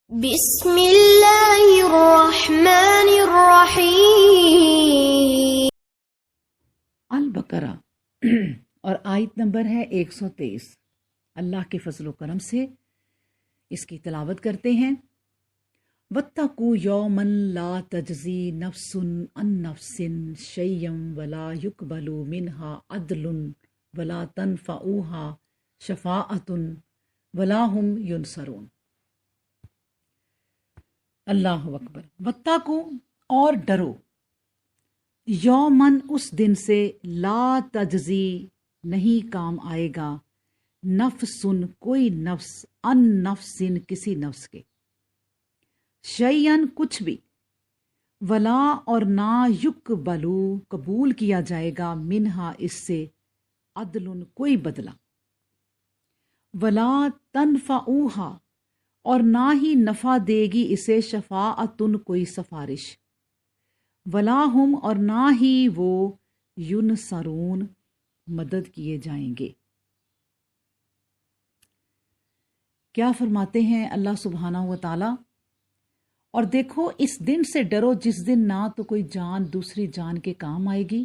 بسم اللہ الرحمن الرحیم۔ البقرہ اور آیت نمبر ہے 123۔ اللہ کے فضل و کرم سے اس کی تلاوت کرتے ہیں۔ وَاتَّقُوا يَوْمًا لَا تَجْزِي نَفْسٌ عَن نَفْسٍ شَيْئًا وَلَا يُقْبَلُ مِنْهَا عَدْلٌ وَلَا تَنْفَعُهَا شَفَاعَةٌ وَلَا هُمْ يُنصَرُونَ۔ اللہ اکبر۔ وَاتَّقُوا اور ڈرو، یومن اس دن سے لا تجزی نہیں کام آئے گا، نفسن کوئی نفس، ان نفسن کسی نفس کے، شیئن کچھ بھی، ولا اور نہ یقبلو قبول کیا جائے گا، منہا اس سے، عدل کوئی بدلہ، ولا تنفعوہا اور نہ ہی نفع دے گی اسے، شفاعتن کوئی سفارش، ولا ہم اور نہ ہی وہ، ینصرون مدد کیے جائیں گے۔ کیا فرماتے ہیں اللہ سبحانہ و تعالی؟ اور دیکھو اس دن سے ڈرو جس دن نہ تو کوئی جان دوسری جان کے کام آئے گی،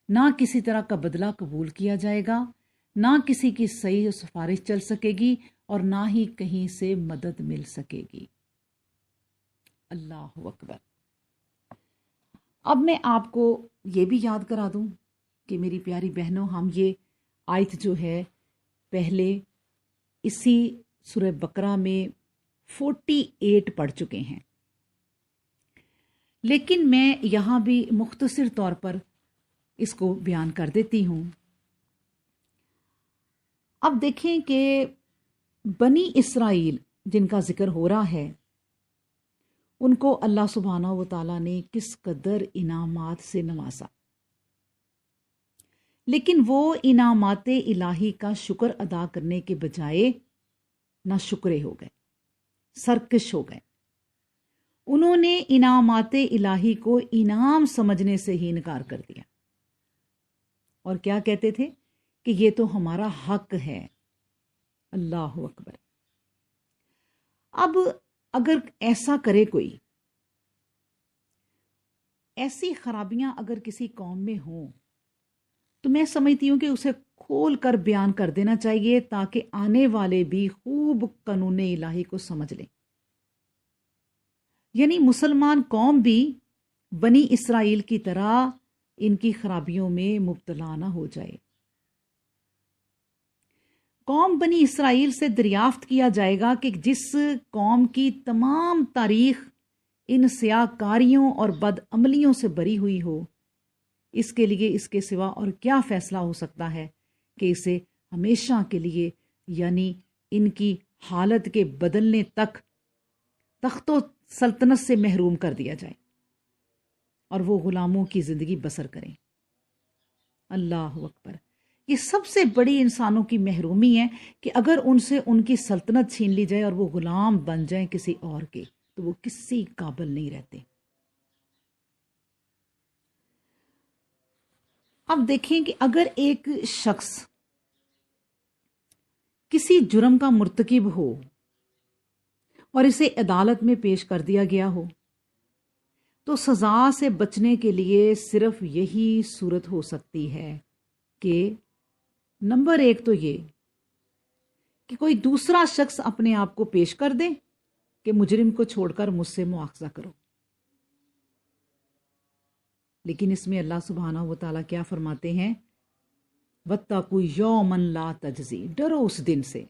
نہ کسی طرح کا بدلہ قبول کیا جائے گا، نہ کسی کی صحیح سفارش چل سکے گی، اور نہ ہی کہیں سے مدد مل سکے گی۔ اللہ اکبر۔ اب میں آپ کو یہ بھی یاد کرا دوں کہ میری پیاری بہنوں، ہم یہ آیت جو ہے پہلے اسی سورہ بقرہ میں 48 پڑھ چکے ہیں، لیکن میں یہاں بھی مختصر طور پر اس کو بیان کر دیتی ہوں۔ اب دیکھیں کہ بنی اسرائیل جن کا ذکر ہو رہا ہے، ان کو اللہ سبحانہ و تعالیٰ نے کس قدر انعامات سے نوازا، لیکن وہ انعامات الہی کا شکر ادا کرنے کے بجائے نہ شکرے ہو گئے، سرکش ہو گئے۔ انہوں نے انعامات الہی کو انعام سمجھنے سے ہی انکار کر دیا، اور کیا کہتے تھے کہ یہ تو ہمارا حق ہے۔ اللہ اکبر۔ اب اگر ایسا کرے کوئی، ایسی خرابیاں اگر کسی قوم میں ہوں، تو میں سمجھتی ہوں کہ اسے کھول کر بیان کر دینا چاہیے تاکہ آنے والے بھی خوب قانون الہی کو سمجھ لیں، یعنی مسلمان قوم بھی بنی اسرائیل کی طرح ان کی خرابیوں میں مبتلا نہ ہو جائے۔ قوم بنی اسرائیل سے دریافت کیا جائے گا کہ جس قوم کی تمام تاریخ ان سیاکاریوں اور بدعملیوں سے بری ہوئی ہو، اس کے لیے اس کے سوا اور کیا فیصلہ ہو سکتا ہے کہ اسے ہمیشہ کے لیے، یعنی ان کی حالت کے بدلنے تک، تخت و سلطنت سے محروم کر دیا جائے اور وہ غلاموں کی زندگی بسر کریں۔ اللہ اکبر۔ یہ سب سے بڑی انسانوں کی محرومی ہے کہ اگر ان سے ان کی سلطنت چھین لی جائے اور وہ غلام بن جائیں کسی اور کے، تو وہ کسی قابل نہیں رہتے۔ اب دیکھیں کہ اگر ایک شخص کسی جرم کا مرتکب ہو اور اسے عدالت میں پیش کر دیا گیا ہو، تو سزا سے بچنے کے لیے صرف یہی صورت ہو سکتی ہے کہ نمبر 1 تو یہ کہ کوئی دوسرا شخص اپنے آپ کو پیش کر دے کہ مجرم کو چھوڑ کر مجھ سے مواخذہ کرو۔ لیکن اس میں اللہ سبحانہ و تعالیٰ کیا فرماتے ہیں؟ وَاتَّقُوا يَوْمًا لَا تَجْزِي، ڈرو اس دن سے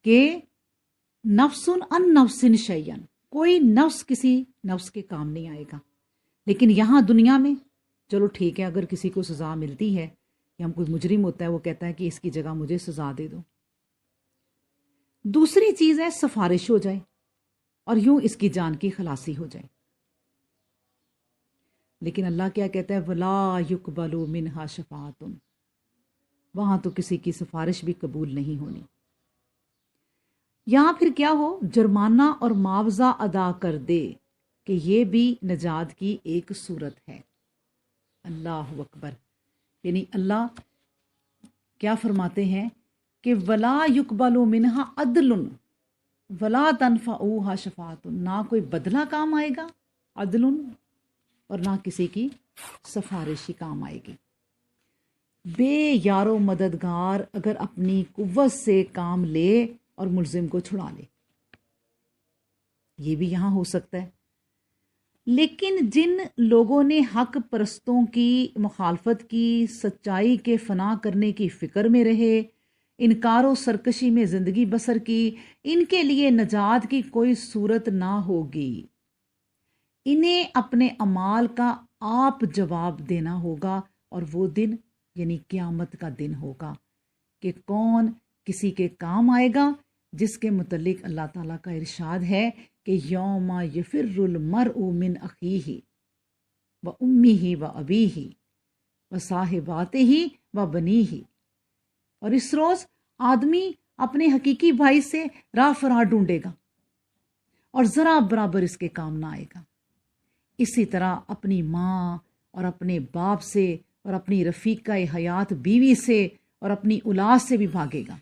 کہ نفس عن نفس شیئا، کوئی نفس کسی نفس کے کام نہیں آئے گا۔ لیکن یہاں دنیا میں چلو ٹھیک ہے، اگر کسی کو سزا ملتی ہے یا ہم کوئی مجرم ہوتا ہے، وہ کہتا ہے کہ اس کی جگہ مجھے سزا دے دو۔ دوسری چیز ہے سفارش ہو جائے اور یوں اس کی جان کی خلاصی ہو جائے۔ لیکن اللہ کیا کہتا ہے؟ وَلَا يُقْبَلُ مِنْهَا شَفَاعَةٌ، وہاں تو کسی کی سفارش بھی قبول نہیں ہونی۔ یہاں پھر کیا ہو؟ جرمانہ اور معاوضہ ادا کر دے، کہ یہ بھی نجات کی ایک صورت ہے۔ اللہ اکبر۔ یعنی اللہ کیا فرماتے ہیں کہ وَلَا يُقْبَلُ مِنْهَا عَدْلٌ، ولا تنفعوها شفاعت، نہ کوئی بدلہ کام آئے گا، عدل، اور نہ کسی کی سفارش ہی کام آئے گی۔ بے یار و مددگار اگر اپنی قوت سے کام لے اور ملزم کو چھڑا لے، یہ بھی یہاں ہو سکتا ہے۔ لیکن جن لوگوں نے حق پرستوں کی مخالفت کی، سچائی کے فنا کرنے کی فکر میں رہے، انکار و سرکشی میں زندگی بسر کی، ان کے لیے نجات کی کوئی صورت نہ ہوگی۔ انہیں اپنے اعمال کا آپ جواب دینا ہوگا، اور وہ دن یعنی قیامت کا دن ہوگا کہ کون کسی کے کام آئے گا، جس کے متعلق اللہ تعالیٰ کا ارشاد ہے کہ یوم یفر المرء من اخیہ و امیہ و ابیہ و صاحباتہ و بنیہ، اور اس روز آدمی اپنے حقیقی بھائی سے راہ فرار ڈھونڈے گا اور ذرا برابر اس کے کام نہ آئے گا۔ اسی طرح اپنی ماں اور اپنے باپ سے اور اپنی رفیقہ حیات بیوی سے اور اپنی اولاد سے بھی بھاگے گا۔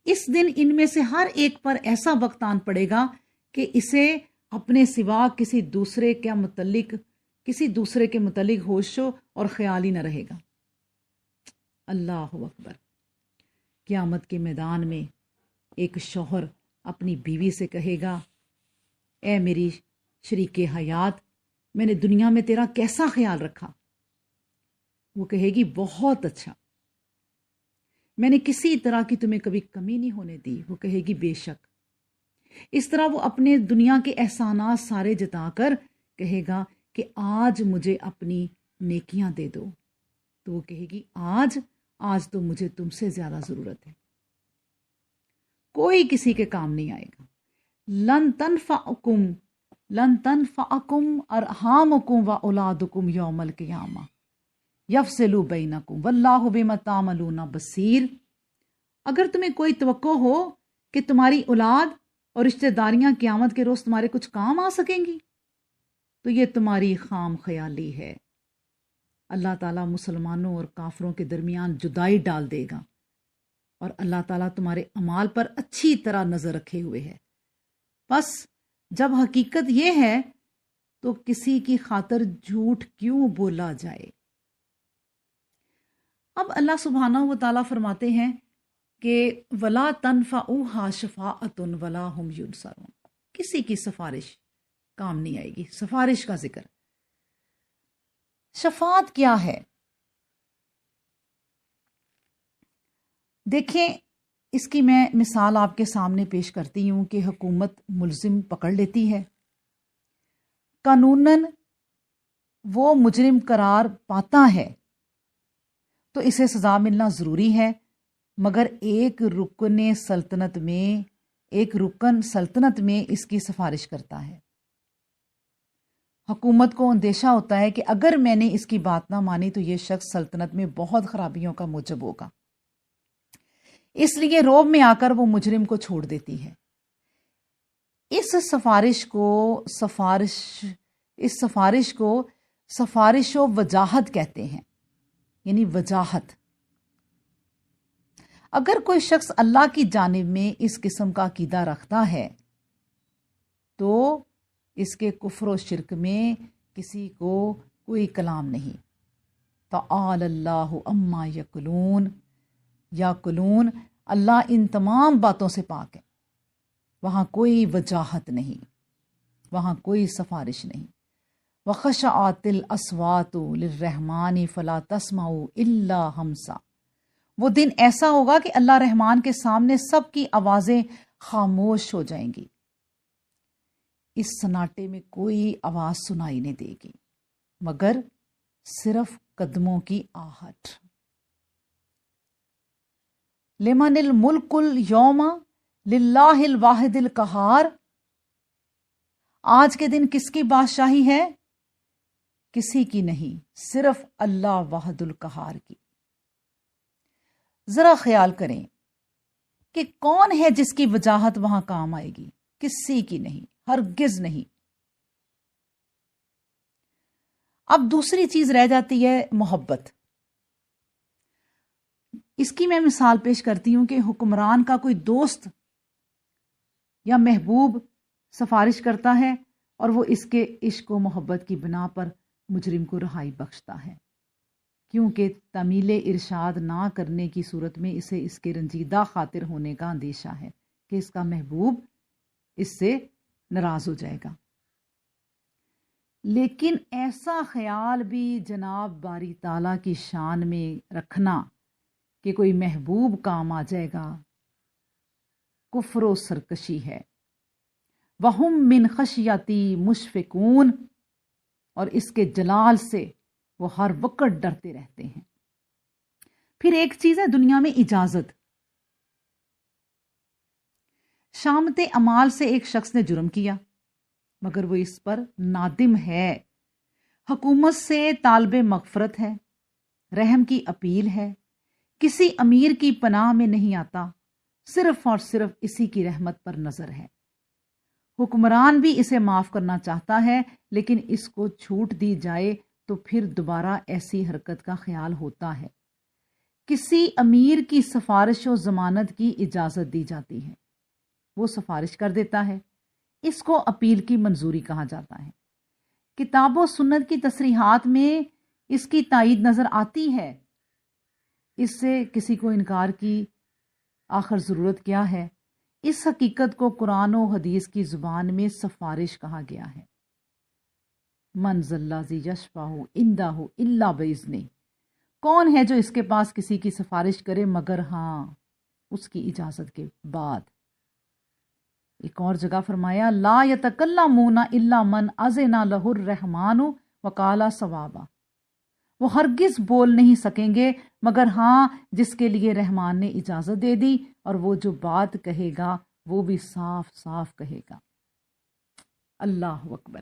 اس دن ان میں سے ہر ایک پر ایسا وقت آن پڑے گا کہ اسے اپنے سوا کسی دوسرے کے متعلق ہوش اور خیال ہی نہ رہے گا۔ اللہ اکبر۔ قیامت کے میدان میں ایک شوہر اپنی بیوی سے کہے گا، اے میری شریک حیات، میں نے دنیا میں تیرا کیسا خیال رکھا؟ وہ کہے گی بہت اچھا، میں نے کسی طرح کی تمہیں کبھی کمی نہیں ہونے دی۔ وہ کہے گی بے شک۔ اس طرح وہ اپنے دنیا کے احسانات سارے جتا کر کہے گا کہ آج مجھے اپنی نیکیاں دے دو۔ تو وہ کہے گی آج تو مجھے تم سے زیادہ ضرورت ہے۔ کوئی کسی کے کام نہیں آئے گا۔ لن تنفعکم ارحامکم و اولادکم یوم القیامہ یفصل بینکم واللہ بما تعملون بصیر۔ اگر تمہیں کوئی توقع ہو کہ تمہاری اولاد اور رشتہ داریاں قیامت کے روز تمہارے کچھ کام آ سکیں گی، تو یہ تمہاری خام خیالی ہے۔ اللہ تعالیٰ مسلمانوں اور کافروں کے درمیان جدائی ڈال دے گا، اور اللہ تعالیٰ تمہارے اعمال پر اچھی طرح نظر رکھے ہوئے ہے۔ بس جب حقیقت یہ ہے تو کسی کی خاطر جھوٹ کیوں بولا جائے؟ اب اللہ سبحانہ و تعالیٰ فرماتے ہیں کہ وَلَا تَنْفَعُهَا شَفَاعَةٌ وَلَا هُمْ يُنصَرُونَ، کسی کی سفارش کام نہیں آئے گی۔ سفارش کا ذکر، شفاعت کیا ہے؟ دیکھیں، اس کی میں مثال آپ کے سامنے پیش کرتی ہوں کہ حکومت ملزم پکڑ لیتی ہے، قانوناً وہ مجرم قرار پاتا ہے تو اسے سزا ملنا ضروری ہے، مگر ایک رکن سلطنت میں اس کی سفارش کرتا ہے۔ حکومت کو اندیشہ ہوتا ہے کہ اگر میں نے اس کی بات نہ مانی تو یہ شخص سلطنت میں بہت خرابیوں کا موجب ہوگا، اس لیے روب میں آ کر وہ مجرم کو چھوڑ دیتی ہے۔ اس سفارش کو سفارش و وجاہت کہتے ہیں، یعنی وجاہت۔ اگر کوئی شخص اللہ کی جانب میں اس قسم کا عقیدہ رکھتا ہے تو اس کے کفر و شرک میں کسی کو کوئی کلام نہیں۔ تعالی اللہ عما یقولون، اللہ ان تمام باتوں سے پاک ہے۔ وہاں کوئی وجاہت نہیں، وہاں کوئی سفارش نہیں۔ وَخَشَعَتِ الْأَصْوَاتُ لِلرَّحْمَنِ فَلَا تَسْمَعُ إِلَّا ہَمْسًا، وہ دن ایسا ہوگا کہ اللہ رحمان کے سامنے سب کی آوازیں خاموش ہو جائیں گی، اس سناٹے میں کوئی آواز سنائی نہیں دے گی مگر صرف قدموں کی آہٹ۔ لمن الملک اليوم للہ الواحد القہار، آج کے دن کس کی بادشاہی ہے؟ کسی کی نہیں، صرف اللہ واحد القہار کی۔ ذرا خیال کریں کہ کون ہے جس کی وجاہت وہاں کام آئے گی؟ کسی کی نہیں، ہرگز نہیں۔ اب دوسری چیز رہ جاتی ہے محبت۔ اس کی میں مثال پیش کرتی ہوں کہ حکمران کا کوئی دوست یا محبوب سفارش کرتا ہے اور وہ اس کے عشق و محبت کی بنا پر مجرم کو رہائی بخشتا ہے، کیونکہ تعمیل ارشاد نہ کرنے کی صورت میں اسے اس کے رنجیدہ خاطر ہونے کا اندیشہ ہے کہ اس کا محبوب اس سے ناراض ہو جائے گا۔ لیکن ایسا خیال بھی جناب باری تعالیٰ کی شان میں رکھنا کہ کوئی محبوب کام آ جائے گا، کفر و سرکشی ہے۔ وَهُمْ مِنْ خَشْيَتِي مُشْفِقُونَ، اور اس کے جلال سے وہ ہر وقت ڈرتے رہتے ہیں۔ پھر ایک چیز ہے دنیا میں اجازت۔ شامت اعمال سے ایک شخص نے جرم کیا مگر وہ اس پر نادم ہے، حکومت سے طالب مغفرت ہے، رحم کی اپیل ہے، کسی امیر کی پناہ میں نہیں آتا، صرف اور صرف اسی کی رحمت پر نظر ہے۔ حکمران بھی اسے معاف کرنا چاہتا ہے، لیکن اس کو چھوٹ دی جائے تو پھر دوبارہ ایسی حرکت کا خیال ہوتا ہے۔ کسی امیر کی سفارش و ضمانت کی اجازت دی جاتی ہے، وہ سفارش کر دیتا ہے، اس کو اپیل کی منظوری کہا جاتا ہے۔ کتاب و سنت کی تصریحات میں اس کی تائید نظر آتی ہے، اس سے کسی کو انکار کی آخر ضرورت کیا ہے؟ اس حقیقت کو قرآن و حدیث کی زبان میں سفارش کہا گیا ہے۔ من ذا الذی یشفع عندہ الا باذنہ، کون ہے جو اس کے پاس کسی کی سفارش کرے مگر ہاں اس کی اجازت کے بعد۔ ایک اور جگہ فرمایا لا یتکلمون الا من اذن لہ الرحمن وقال صوابا، وہ ہرگز بول نہیں سکیں گے مگر ہاں جس کے لیے رحمان نے اجازت دے دی، اور وہ جو بات کہے گا وہ بھی صاف صاف کہے گا۔ اللہ اکبر۔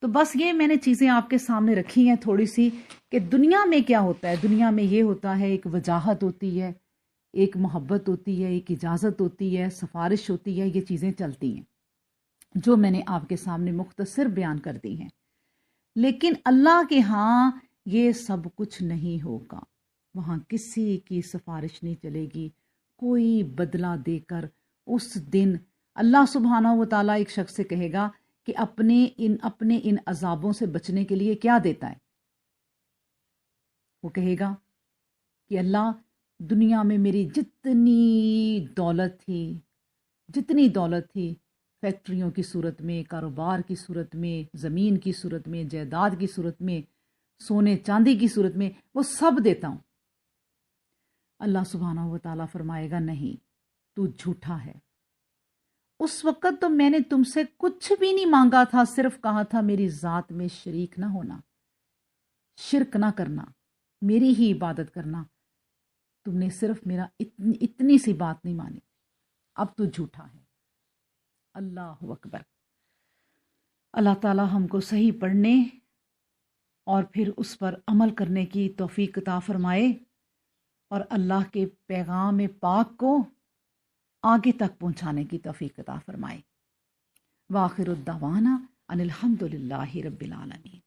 تو بس یہ میں نے چیزیں آپ کے سامنے رکھی ہیں تھوڑی سی کہ دنیا میں کیا ہوتا ہے۔ دنیا میں یہ ہوتا ہے، ایک وجاہت ہوتی ہے، ایک محبت ہوتی ہے، ایک اجازت ہوتی ہے، سفارش ہوتی ہے، یہ چیزیں چلتی ہیں جو میں نے آپ کے سامنے مختصر بیان کر دی ہیں۔ لیکن اللہ کے ہاں یہ سب کچھ نہیں ہوگا، وہاں کسی کی سفارش نہیں چلے گی، کوئی بدلہ دے کر اس دن اللہ سبحانہ و تعالیٰ ایک شخص سے کہے گا کہ اپنے ان عذابوں سے بچنے کے لیے کیا دیتا ہے؟ وہ کہے گا کہ اللہ دنیا میں میری جتنی دولت تھی فیکٹریوں کی صورت میں، کاروبار کی صورت میں، زمین کی صورت میں، جائیداد کی صورت میں، سونے چاندی کی صورت میں، وہ سب دیتا ہوں۔ اللہ سبحانہ و تعالیٰ فرمائے گا نہیں، تو جھوٹا ہے، اس وقت تو میں نے تم سے کچھ بھی نہیں مانگا تھا، صرف کہا تھا میری ذات میں شریک نہ ہونا، شرک نہ کرنا، میری ہی عبادت کرنا، تم نے صرف میرا اتنی سی بات نہیں مانی، اب تو جھوٹا ہے۔ اللہ اکبر۔ اللہ تعالی ہم کو صحیح پڑھنے اور پھر اس پر عمل کرنے کی توفیق عطا فرمائے، اور اللہ کے پیغام پاک کو آگے تک پہنچانے کی توفیق عطا فرمائے۔ وآخر الدعوانا ان الحمد للہ رب العالمین۔